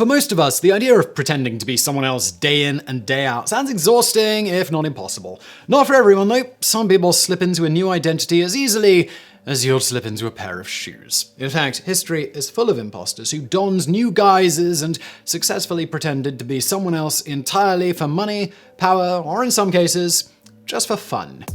For most of us, the idea of pretending to be someone else day in and day out sounds exhausting, if not impossible. Not for everyone, though. Some people slip into a new identity as easily as you'll slip into a pair of shoes. In fact, history is full of imposters who donned new guises and successfully pretended to be someone else entirely for money, power, or in some cases, just for fun.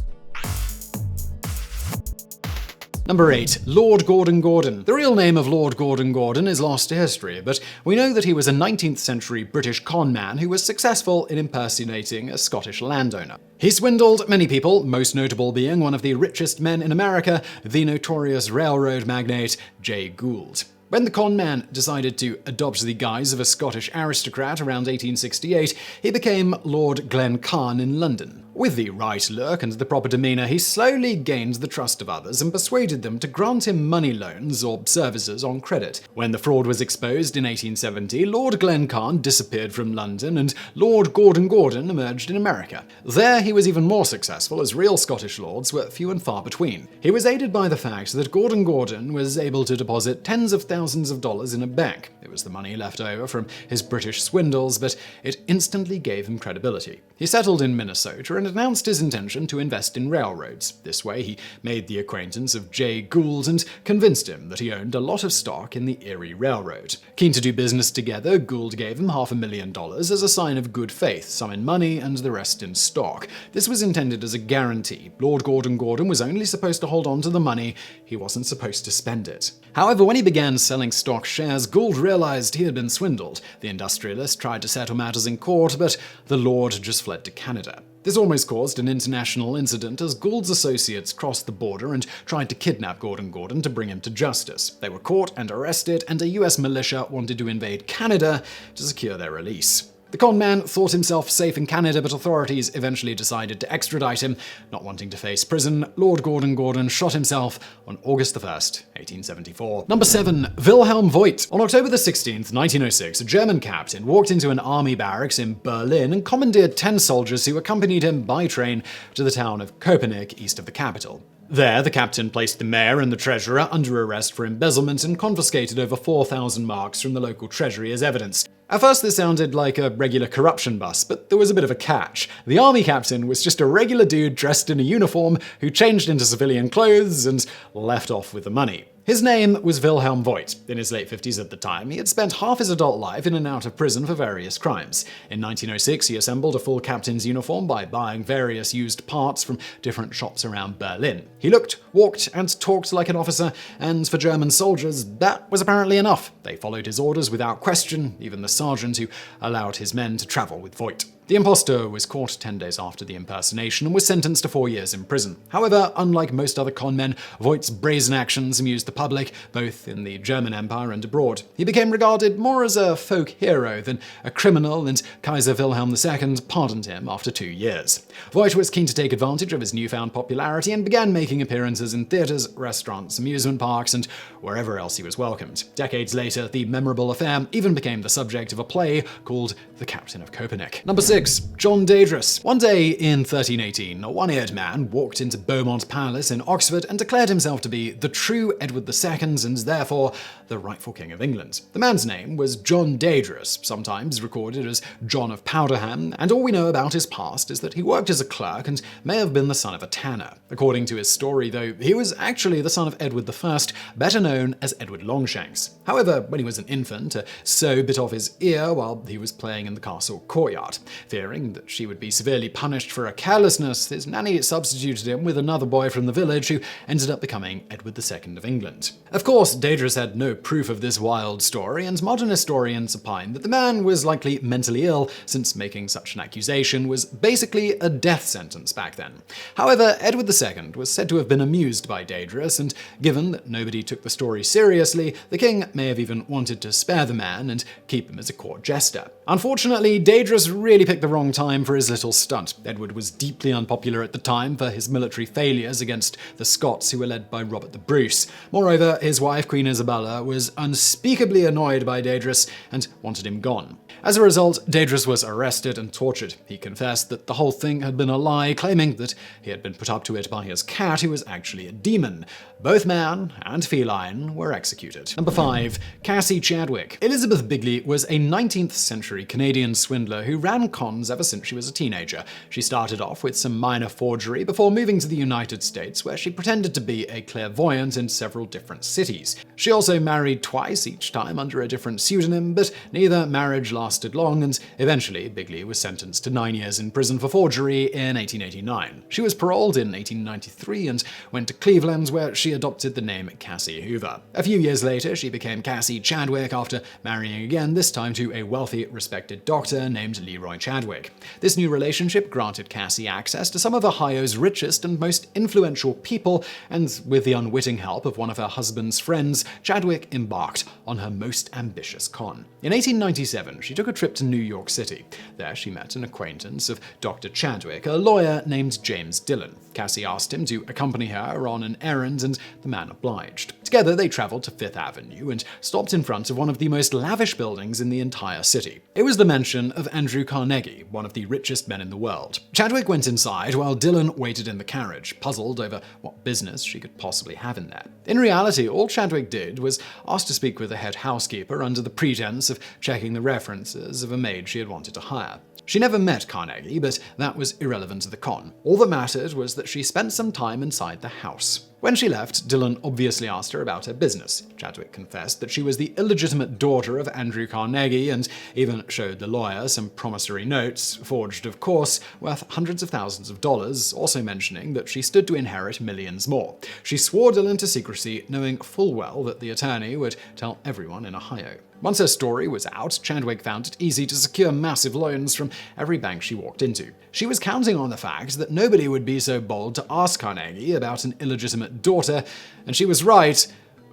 Number 8. Lord Gordon Gordon. The real name of Lord Gordon Gordon is lost to history, but we know that he was a 19th century British con man who was successful in impersonating a Scottish landowner. He swindled many people, most notable being one of the richest men in America, the notorious railroad magnate Jay Gould. When the con man decided to adopt the guise of a Scottish aristocrat around 1868, he became Lord Glencairn in London. With the right look and the proper demeanour, he slowly gained the trust of others and persuaded them to grant him money loans or services on credit. When the fraud was exposed in 1870, Lord Glencairn disappeared from London and Lord Gordon Gordon emerged in America. There he was even more successful, as real Scottish lords were few and far between. He was aided by the fact that Gordon Gordon was able to deposit tens of thousands of dollars in a bank. It was the money left over from his British swindles, but it instantly gave him credibility. He settled in Minnesota and announced his intention to invest in railroads. This way, he made the acquaintance of Jay Gould and convinced him that he owned a lot of stock in the Erie Railroad. Keen to do business together, Gould gave him $500,000 as a sign of good faith, some in money and the rest in stock. This was intended as a guarantee. Lord Gordon Gordon was only supposed to hold on to the money, he wasn't supposed to spend it. However, when he began selling stock shares, Gould realized he had been swindled. The industrialist tried to settle matters in court, but the lord just fled to Canada. This almost caused an international incident as Gould's associates crossed the border and tried to kidnap Gordon Gordon to bring him to justice. They were caught and arrested, and a US militia wanted to invade Canada to secure their release. The con man thought himself safe in Canada, but authorities eventually decided to extradite him. Not wanting to face prison, Lord Gordon Gordon shot himself on August 1st, 1874. Number 7. Wilhelm Voigt. On October 16th, 1906, a German captain walked into an army barracks in Berlin and commandeered 10 soldiers who accompanied him by train to the town of Köpenick, east of the capital. There, the captain placed the mayor and the treasurer under arrest for embezzlement and confiscated over 4,000 marks from the local treasury as evidence. At first this sounded like a regular corruption bust, but there was a bit of a catch. The army captain was just a regular dude dressed in a uniform who changed into civilian clothes and left off with the money. His name was Wilhelm Voigt. In his late 50s at the time, he had spent half his adult life in and out of prison for various crimes. In 1906, he assembled a full captain's uniform by buying various used parts from different shops around Berlin. He looked, walked, and talked like an officer, and for German soldiers, that was apparently enough. They followed his orders without question, even the sergeant who allowed his men to travel with Voigt. The impostor was caught 10 days after the impersonation and was sentenced to 4 years in prison. However, unlike most other con men, Voigt's brazen actions amused the public, both in the German Empire and abroad. He became regarded more as a folk hero than a criminal, and Kaiser Wilhelm II pardoned him after 2 years. Voigt was keen to take advantage of his newfound popularity and began making appearances in theaters, restaurants, amusement parks, and wherever else he was welcomed. Decades later, the memorable affair even became the subject of a play called The Captain of Köpenick. Number 6. John Deydras. One day in 1318, a one-eared man walked into Beaumont Palace in Oxford and declared himself to be the true Edward II and therefore the rightful King of England. The man's name was John Deydras, sometimes recorded as John of Powderham, and all we know about his past is that he worked as a clerk and may have been the son of a tanner. According to his story, though, he was actually the son of Edward I, better known as Edward Longshanks. However, when he was an infant, a sow bit off his ear while he was playing in the castle courtyard. Fearing that she would be severely punished for her carelessness, his nanny substituted him with another boy from the village who ended up becoming Edward II of England. Of course, Deydras had no proof of this wild story, and modern historians opine that the man was likely mentally ill, since making such an accusation was basically a death sentence back then. However, Edward II was said to have been amused by Deydras, and given that nobody took the story seriously, the king may have even wanted to spare the man and keep him as a court jester. Unfortunately, Deydras really picked picked the wrong time for his little stunt. Edward was deeply unpopular at the time for his military failures against the Scots, who were led by Robert the Bruce. Moreover, his wife, Queen Isabella, was unspeakably annoyed by Deydras and wanted him gone. As a result, Deydras was arrested and tortured. He confessed that the whole thing had been a lie, claiming that he had been put up to it by his cat, who was actually a demon. Both man and feline were executed. Number 5. Cassie Chadwick. Elizabeth Bigley was a 19th century Canadian swindler who ran cons ever since she was a teenager. She started off with some minor forgery before moving to the United States, where she pretended to be a clairvoyant in several different cities. She also married twice, each time under a different pseudonym, but neither marriage lasted long, and eventually Bigley was sentenced to 9 years in prison for forgery in 1889. She was paroled in 1893 and went to Cleveland, where she adopted the name Cassie Hoover. A few years later, she became Cassie Chadwick after marrying again, this time to a wealthy, respected doctor named Leroy Chadwick. This new relationship granted Cassie access to some of Ohio's richest and most influential people, and with the unwitting help of one of her husband's friends, Chadwick embarked on her most ambitious con. In 1897, she took a trip to New York City. There she met an acquaintance of Dr. Chadwick, a lawyer named James Dillon. Cassie asked him to accompany her on an errand, and the man obliged. Together they traveled to Fifth Avenue and stopped in front of one of the most lavish buildings in the entire city. It was the mansion of Andrew Carnegie, one of the richest men in the world. Chadwick went inside while Dillon waited in the carriage, puzzled over what business she could possibly have in there. In reality, all Chadwick did was ask to speak with the head housekeeper under the pretense of checking the references of a maid she had wanted to hire. She never met Carnegie, but that was irrelevant to the con. All that mattered was that she spent some time inside the house. When she left, Dillon obviously asked her about her business. Chadwick confessed that she was the illegitimate daughter of Andrew Carnegie and even showed the lawyer some promissory notes, forged of course, worth hundreds of thousands of dollars, also mentioning that she stood to inherit millions more. She swore Dillon to secrecy, knowing full well that the attorney would tell everyone in Ohio. Once her story was out, Chadwick found it easy to secure massive loans from every bank she walked into. She was counting on the fact that nobody would be so bold to ask Carnegie about an illegitimate daughter, and she was right.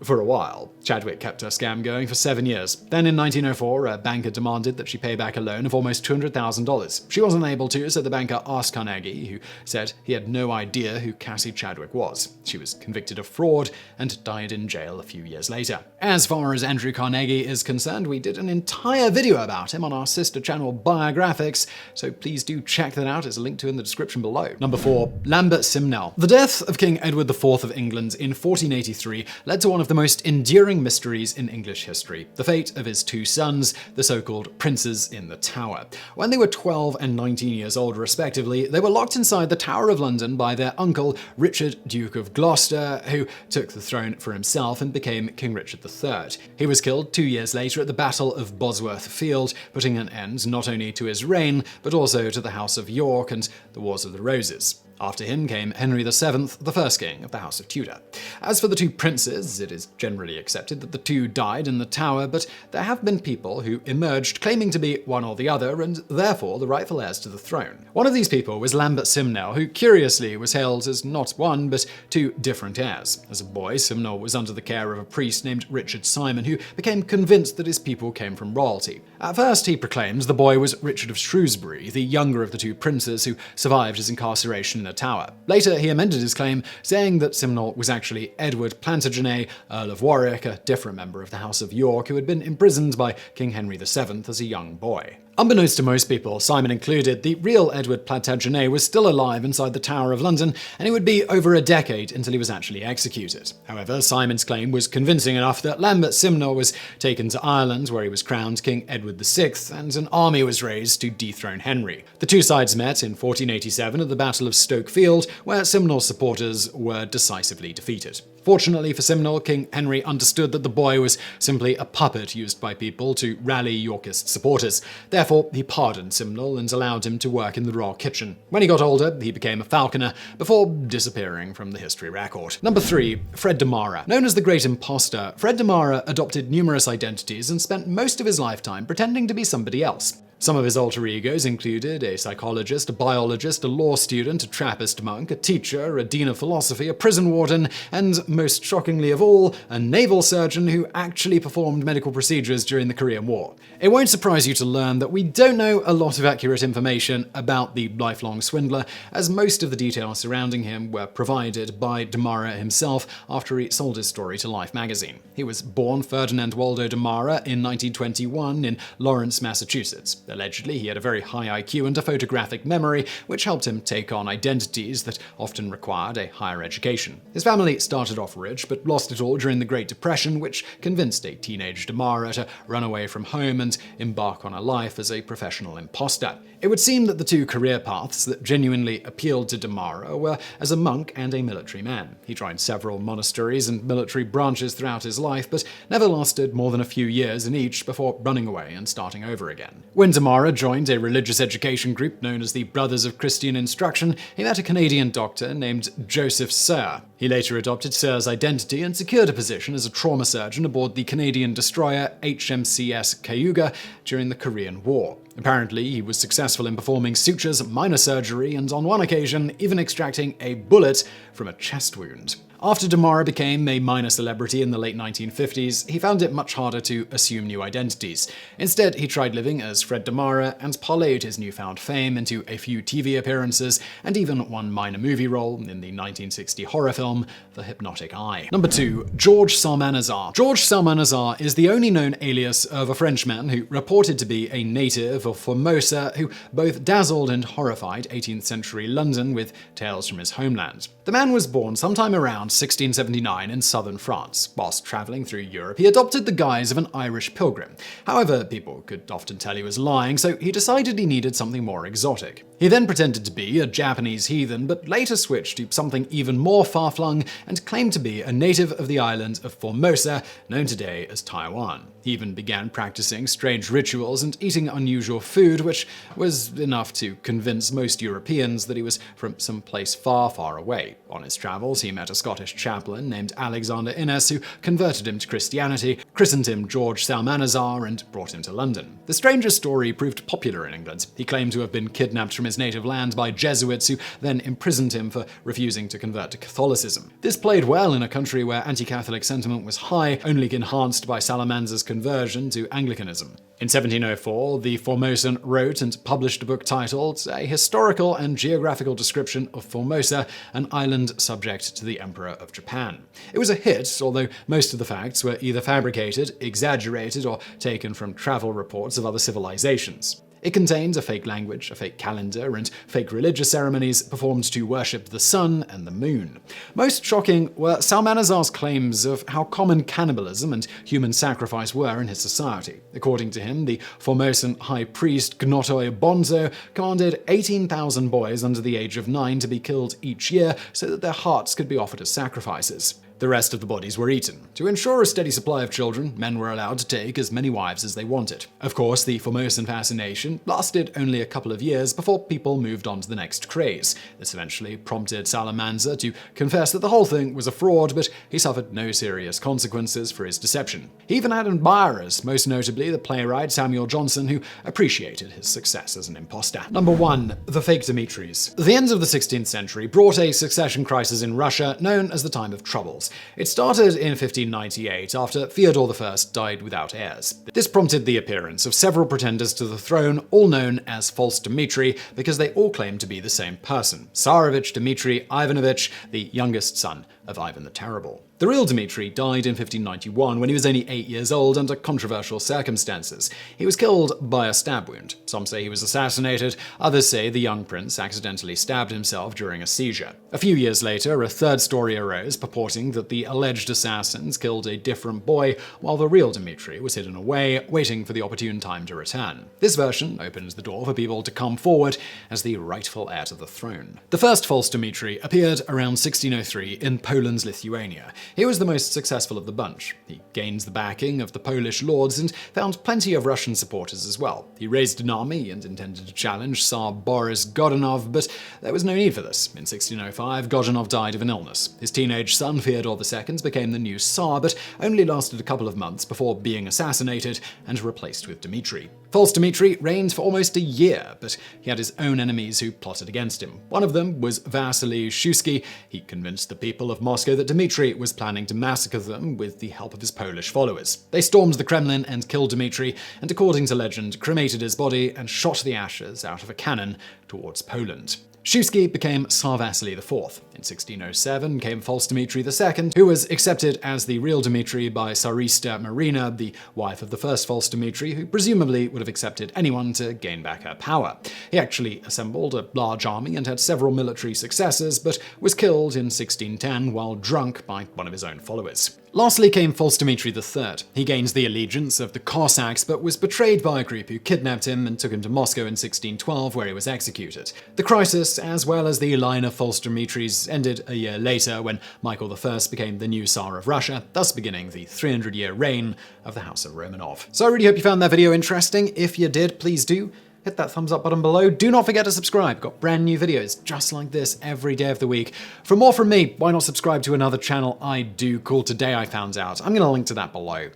For a while. Chadwick kept her scam going for 7 years. Then in 1904, a banker demanded that she pay back a loan of almost $200,000. She wasn't able to, so the banker asked Carnegie, who said he had no idea who Cassie Chadwick was. She was convicted of fraud and died in jail a few years later. As far as Andrew Carnegie is concerned, we did an entire video about him on our sister channel Biographics, so please do check that out. It's linked to in the description below. Number 4. Lambert Simnel. The death of King Edward IV of England in 1483 led to one of the most enduring mysteries in English history, the fate of his two sons, the so-called princes in the Tower. When they were 12 and 19 years old respectively, they were locked inside the Tower of London by their uncle, Richard, Duke of Gloucester, who took the throne for himself and became King Richard III. He was killed 2 years later at the Battle of Bosworth Field, putting an end not only to his reign, but also to the House of York and the Wars of the Roses. After him came Henry VII, the first king of the House of Tudor. As for the two princes, it is generally accepted that the two died in the Tower, but there have been people who emerged claiming to be one or the other, and therefore the rightful heirs to the throne. One of these people was Lambert Simnel, who curiously was hailed as not one, but two different heirs. As a boy, Simnel was under the care of a priest named Richard Simon, who became convinced that his people came from royalty. At first, he proclaimed the boy was Richard of Shrewsbury, the younger of the two princes who survived his incarceration in the Tower. Later, he amended his claim, saying that Simnel was actually Edward Plantagenet, Earl of Warwick, a different member of the House of York, who had been imprisoned by King Henry VII as a young boy. Unbeknownst to most people, Simon included, the real Edward Plantagenet was still alive inside the Tower of London, and it would be over a decade until he was actually executed. However, Simon's claim was convincing enough that Lambert Simnel was taken to Ireland, where he was crowned King Edward VI, and an army was raised to dethrone Henry. The two sides met in 1487 at the Battle of Stoke Field, where Simnel's supporters were decisively defeated. Fortunately for Simnel, King Henry understood that the boy was simply a puppet used by people to rally Yorkist supporters. Therefore, he pardoned Simnel and allowed him to work in the royal kitchen. When he got older, he became a falconer, before disappearing from the history record. Number 3. Fred Demara. Known as the Great Impostor, Fred Demara adopted numerous identities and spent most of his lifetime pretending to be somebody else. Some of his alter egos included a psychologist, a biologist, a law student, a Trappist monk, a teacher, a dean of philosophy, a prison warden, and, most shockingly of all, a naval surgeon who actually performed medical procedures during the Korean War. It won't surprise you to learn that we don't know a lot of accurate information about the lifelong swindler, as most of the details surrounding him were provided by Demara himself after he sold his story to Life magazine. He was born Ferdinand Waldo Damara in 1921 in Lawrence, Massachusetts. Allegedly, he had a very high IQ and a photographic memory, which helped him take on identities that often required a higher education. His family started off rich, but lost it all during the Great Depression, which convinced a teenage Demara to run away from home and embark on a life as a professional imposter. It would seem that the two career paths that genuinely appealed to Demara were as a monk and a military man. He joined several monasteries and military branches throughout his life, but never lasted more than a few years in each before running away and starting over again. When Demara joined a religious education group known as the Brothers of Christian Instruction, he met a Canadian doctor named Joseph Sir. He later adopted Sir's identity and secured a position as a trauma surgeon aboard the Canadian destroyer HMCS Cayuga during the Korean War. Apparently, he was successful in performing sutures, minor surgery, and on one occasion, even extracting a bullet from a chest wound. After Demara became a minor celebrity in the late 1950s, he found it much harder to assume new identities. Instead, he tried living as Fred Demara and parlayed his newfound fame into a few TV appearances and even one minor movie role in the 1960 horror film The Hypnotic Eye. Number 2. George Psalmanazar. George Psalmanazar is the only known alias of a Frenchman who reported to be a native of Formosa who both dazzled and horrified 18th century London with tales from his homeland. The man was born sometime around 1679 in southern France. Whilst travelling through Europe, he adopted the guise of an Irish pilgrim. However, people could often tell he was lying, so he decided he needed something more exotic. He then pretended to be a Japanese heathen, but later switched to something even more far-flung and claimed to be a native of the island of Formosa, known today as Taiwan. He even began practicing strange rituals and eating unusual food, which was enough to convince most Europeans that he was from some place far, far away. On his travels, he met a Scottish chaplain named Alexander Innes who converted him to Christianity, christened him George Psalmanazar, and brought him to London. The stranger's story proved popular in England. He claimed to have been kidnapped from his native land by Jesuits who then imprisoned him for refusing to convert to Catholicism. This played well in a country where anti-Catholic sentiment was high, only enhanced by Salamanza's conversion to Anglicanism. In 1704, the Formosan wrote and published a book titled A Historical and Geographical Description of Formosa, an island subject to the Emperor of Japan. It was a hit, although most of the facts were either fabricated, exaggerated, or taken from travel reports of other civilizations. It contains a fake language, a fake calendar, and fake religious ceremonies performed to worship the sun and the moon. Most shocking were Psalmanazar's claims of how common cannibalism and human sacrifice were in his society. According to him, the Formosan high priest Gnotoi Bonzo commanded 18,000 boys under the age of 9 to be killed each year so that their hearts could be offered as sacrifices. The rest of the bodies were eaten. To ensure a steady supply of children, men were allowed to take as many wives as they wanted. Of course, the Formosan fascination lasted only a couple of years before people moved on to the next craze. This eventually prompted Salamanza to confess that the whole thing was a fraud, but he suffered no serious consequences for his deception. He even had admirers, most notably the playwright Samuel Johnson, who appreciated his success as an imposter. Number 1. The Fake Dmitris. The end of the 16th century brought a succession crisis in Russia known as the Time of Troubles. It started in 1598 after Fyodor I died without heirs. This prompted the appearance of several pretenders to the throne, all known as False Dmitri, because they all claimed to be the same person, Tsarevich Dmitri Ivanovich, the youngest son of Ivan the Terrible. The real Dmitri died in 1591 when he was only 8 years old under controversial circumstances. He was killed by a stab wound. Some say he was assassinated, others say the young prince accidentally stabbed himself during a seizure. A few years later, a third story arose purporting that the alleged assassins killed a different boy while the real Dmitri was hidden away, waiting for the opportune time to return. This version opened the door for people to come forward as the rightful heir to the throne. The first false Dmitri appeared around 1603 in Poland's Lithuania. He was the most successful of the bunch. He gained the backing of the Polish lords and found plenty of Russian supporters as well. He raised an army and intended to challenge Tsar Boris Godunov, but there was no need for this. In 1605, Godunov died of an illness. His teenage son, Fyodor II, became the new Tsar, but only lasted a couple of months before being assassinated and replaced with Dmitri. False Dmitri reigned for almost a year, but he had his own enemies who plotted against him. One of them was Vasily Shuisky. He convinced the people of Moscow that Dmitri was planning to massacre them with the help of his Polish followers. They stormed the Kremlin and killed Dmitri, and according to legend, cremated his body and shot the ashes out of a cannon towards Poland. Shuisky became Tsar Vasily IV. In 1607 came False Dmitri II, who was accepted as the real Dmitri by Tsarista Marina, the wife of the first False Dmitri, who presumably would have accepted anyone to gain back her power. He actually assembled a large army and had several military successes, but was killed in 1610 while drunk by one of his own followers. Lastly came False Dmitri III. He gained the allegiance of the Cossacks, but was betrayed by a group who kidnapped him and took him to Moscow in 1612, where he was executed. The crisis, as well as the line of False Dmitris, ended a year later when Michael I became the new Tsar of Russia, thus beginning the 300-year reign of the House of Romanov. So I really hope you found that video interesting. If you did, please do hit that thumbs up button below. Do not forget to subscribe. Got brand new videos just like this every day of the week. For more from me, why not subscribe to another channel I do called Today I Found Out? I'm going to link to that below.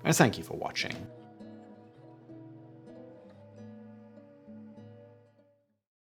And thank you for watching.